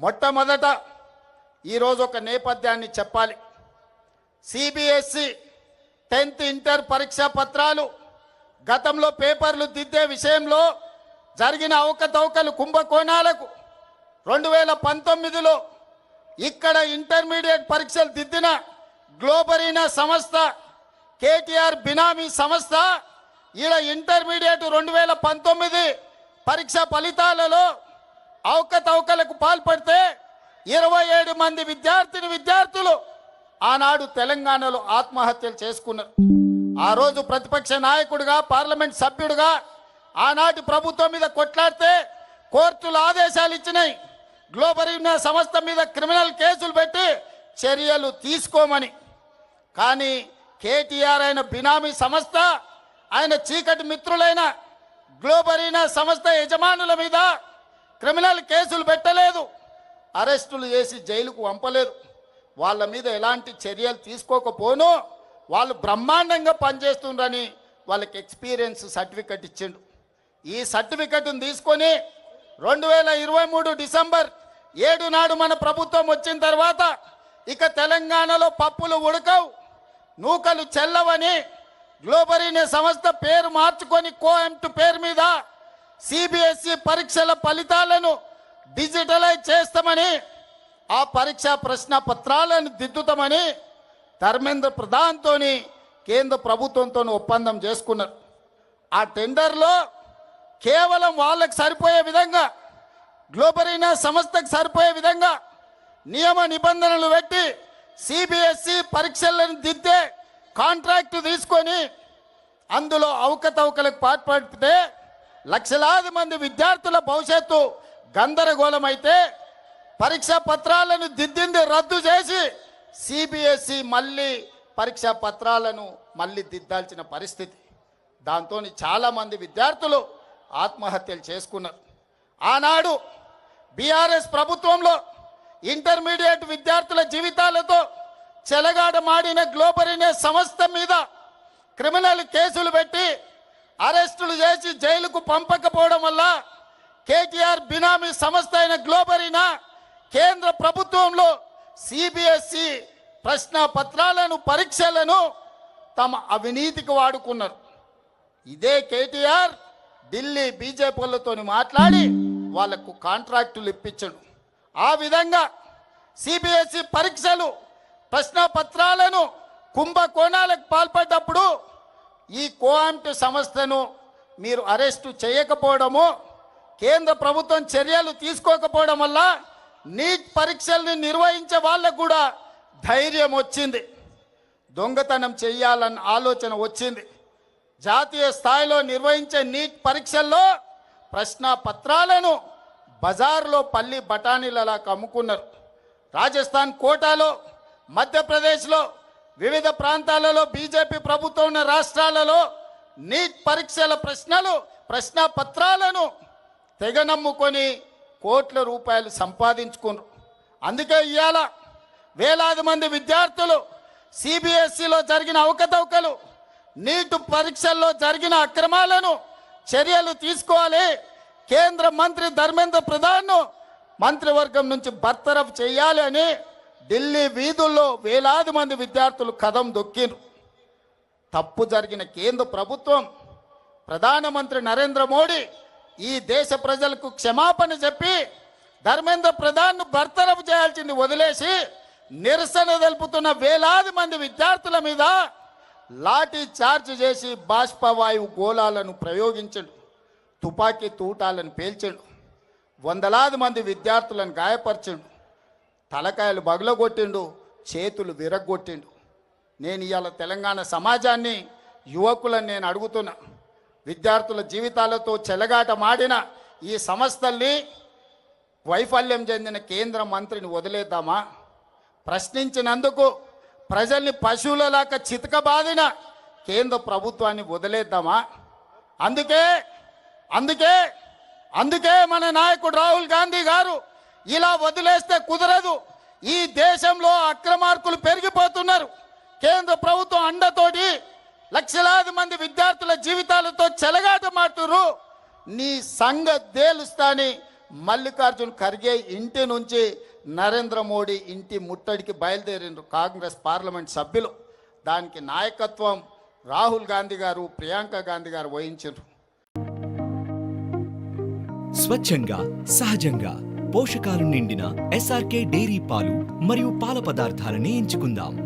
మొట్టమొదట ఈరోజు ఒక నేపథ్యాన్ని చెప్పాలి. సిబిఎస్ఈ 10th ఇంటర్ పరీక్షా పత్రాలు గతంలో పేపర్లు దిద్దే విషయంలో జరిగిన అవకతవకలు కుంభకోణాలకు 2019లో ఇక్కడ ఇంటర్మీడియట్ పరీక్షలు దిద్దిన గ్లోబరీనా సంస్థ, కేటీఆర్ బినామీ సంస్థ ఈడ ఇంటర్మీడియట్ 2019 పరీక్ష ఫలితాలలో అవకతవకలకు పాల్పడితే 27 మంది విద్యార్థులు ఆనాడు తెలంగాణలో ఆత్మహత్యలు చేసుకున్నారు. ఆ రోజు ప్రతిపక్ష నాయకుడిగా, పార్లమెంట్ సభ్యుడిగా ఆనాటి ప్రభుత్వం మీద కొట్లాడితే కోర్టులు ఆదేశాలు ఇచ్చినాయి, గ్లోబరీనా సంస్థ మీద క్రిమినల్ కేసులు పెట్టి చర్యలు తీసుకోమని. కానీ కేటీఆర్ అయిన బినామీ సంస్థ, ఆయన చీకటి మిత్రులైన గ్లోబరీనా సంస్థ యజమానుల మీద క్రిమినల్ కేసులు పెట్టలేదు, అరెస్టులు చేసి జైలుకు పంపలేదు. వాళ్ళ మీద ఎలాంటి చర్యలు తీసుకోకపోను వాళ్ళు బ్రహ్మాండంగా పనిచేస్తుండ్రని వాళ్ళకి ఎక్స్పీరియన్స్ సర్టిఫికెట్ ఇచ్చిండు. ఈ సర్టిఫికెట్ను తీసుకొని 2023 డిసెంబర్ 7 నాడు మన ప్రభుత్వం వచ్చిన తర్వాత ఇక తెలంగాణలో పప్పులు ఉడకవు, నూకలు చెల్లవని గ్లోబరీనా సంస్థ పేరు మార్చుకొని కోఎంట్ పేరు మీద సిబిఎస్ఈ పరీక్షల ఫలితాలను డిజిటలైజ్ చేస్తామని, ఆ పరీక్షా ప్రశ్న పత్రాలను దిద్దుతామని ధర్మేంద్ర ప్రధాన్తో కేంద్ర ప్రభుత్వంతో ఒప్పందం చేసుకున్నారు. ఆ టెండర్లో కేవలం వాళ్ళకు సరిపోయే విధంగా, గ్లోబరీనా సంస్థకు సరిపోయే విధంగా నియమ నిబంధనలు పెట్టి సిబిఎస్ఈ పరీక్షలను దిద్దే కాంట్రాక్టు తీసుకొని అందులో అవకతవకలకు పాల్పడితే లక్షలాది మంది విద్యార్థుల భవిష్యత్తు గందరగోళమైతే పరీక్షా పత్రాలను దిద్దింది రద్దు చేసి సిబిఎస్ఈ మళ్ళీ పరీక్షా పత్రాలను మళ్ళీ దిద్దాల్సిన పరిస్థితి. దాంతో చాలామంది విద్యార్థులు ఆత్మహత్యలు చేసుకున్నారు. ఆనాడు బీఆర్ఎస్ ప్రభుత్వంలో ఇంటర్మీడియట్ విద్యార్థుల జీవితాలతో చెలగాటమాడిన గ్లోబరీనా సంస్థ మీద క్రిమినల్ కేసులు పెట్టి అరెస్టులు చేసి జైలుకు పంపకపోవడం వల్ల కేటీఆర్ బినామీ సంస్థ అయిన గ్లోబరీనా కేంద్ర ప్రభుత్వంలో సిబిఎస్ఈ ప్రశ్న పత్రాలను, పరీక్షలను తమ అవినీతికి వాడుకున్నారు. ఇదే కేటీఆర్ ఢిల్లీ బీజేపీలతో మాట్లాడి వాళ్లకు కాంట్రాక్టులు ఇప్పించడు. ఆ విధంగా సిబిఎస్ఈ పరీక్షలు, ప్రశ్న పత్రాలను కుంభకోణాలకు పాల్పడ్డప్పుడు ఈ కోఆంట్ సంస్థను మీరు అరెస్టు చేయకపోవడము, కేంద్ర ప్రభుత్వం చర్యలు తీసుకోకపోవడం వల్ల నీట్ పరీక్షల్ని నిర్వహించే వాళ్ళకు కూడా ధైర్యం వచ్చింది, దొంగతనం చేయాలన్న ఆలోచన వచ్చింది. జాతీయ స్థాయిలో నిర్వహించే నీట్ పరీక్షల్లో ప్రశ్న పత్రాలను బజార్లో పల్లి బఠానీలలా అమ్ముకున్నారు. రాజస్థాన్ కోటాలో, మధ్యప్రదేశ్లో, వివిధ ప్రాంతాలలో బీజేపీ ప్రభుత్వం ఉన్న రాష్ట్రాలలో నీట్ పరీక్షల ప్రశ్న పత్రాలను తెగ నమ్ముకొని కోట్ల రూపాయలు సంపాదించుకున్నారు. అందుకే ఇవాళ వేలాది మంది విద్యార్థులు సిబిఎస్ఈలో జరిగిన అవకతవకలు, నీట్ పరీక్షల్లో జరిగిన అక్రమాలను చర్యలు తీసుకోవాలి, కేంద్ర మంత్రి ధర్మేంద్ర ప్రధాన్ను మంత్రివర్గం నుంచి బర్తరఫ్ చేయాలి అని ఢిల్లీ వీధుల్లో వేలాది మంది విద్యార్థులు కదం దొక్కిరు. తప్పు జరిగిన కేంద్ర ప్రభుత్వం, ప్రధానమంత్రి నరేంద్ర మోడీ ఈ దేశ ప్రజలకు క్షమాపణ చెప్పి ధర్మేంద్ర ప్రధాన్ను బర్తరఫ్ చేయాల్సింది వదిలేసి నిరసన తెలుపుతున్న వేలాది మంది విద్యార్థుల మీద లాఠీ చార్జ్ చేసి బాష్పవాయువు గోళాలను ప్రయోగించండు, తుపాకీ తూటాలను పేల్చండు, వందలాది మంది విద్యార్థులను గాయపరిచిండు, తలకాయలు బగలగొట్టిండు, చేతులు విరగ్గొట్టిండు. నేను ఇవాళ తెలంగాణ సమాజాన్ని, యువకులను నేను అడుగుతున్నా, విద్యార్థుల జీవితాలతో చెలగాట మాడిన ఈ సంస్థల్ని వైఫల్యం చెందిన కేంద్ర మంత్రిని వదిలేద్దామా? ప్రశ్నించినందుకు ప్రజల్ని పశువులలాగా చితకబాదిన కేంద్ర ప్రభుత్వాన్ని వదిలేద్దామా? అందుకే మన నాయకుడు రాహుల్ గాంధీ గారు ఇలా వదిలేస్తే కుదరదు, ఈ దేశంలో అక్రమార్కులు పెరిగిపోతున్నారు, కేంద్ర ప్రభుత్వం అండతోటి లక్షలాది మంది విద్యార్థుల జీవితాలతో చెలగాటమాడుతున్నారు, నీ సంగతి తేలుస్తాని మల్లికార్జున్ ఖర్గే ఇంటి నుంచి నరేంద్ర మోడీ ఇంటి ముట్టడికి బయలుదేరిండ్రు కాంగ్రెస్ పార్లమెంట్ సభ్యులు. దానికి నాయకత్వం రాహుల్ గాంధీ గారు, ప్రియాంక గాంధీ గారు వహించారు. స్వచ్ఛంగా, సహజంగా పోషకాలు నిండిన ఎస్ఆర్కే డైరీ పాలు మరియు పాల పదార్థాలని ఎంచుకుందాం.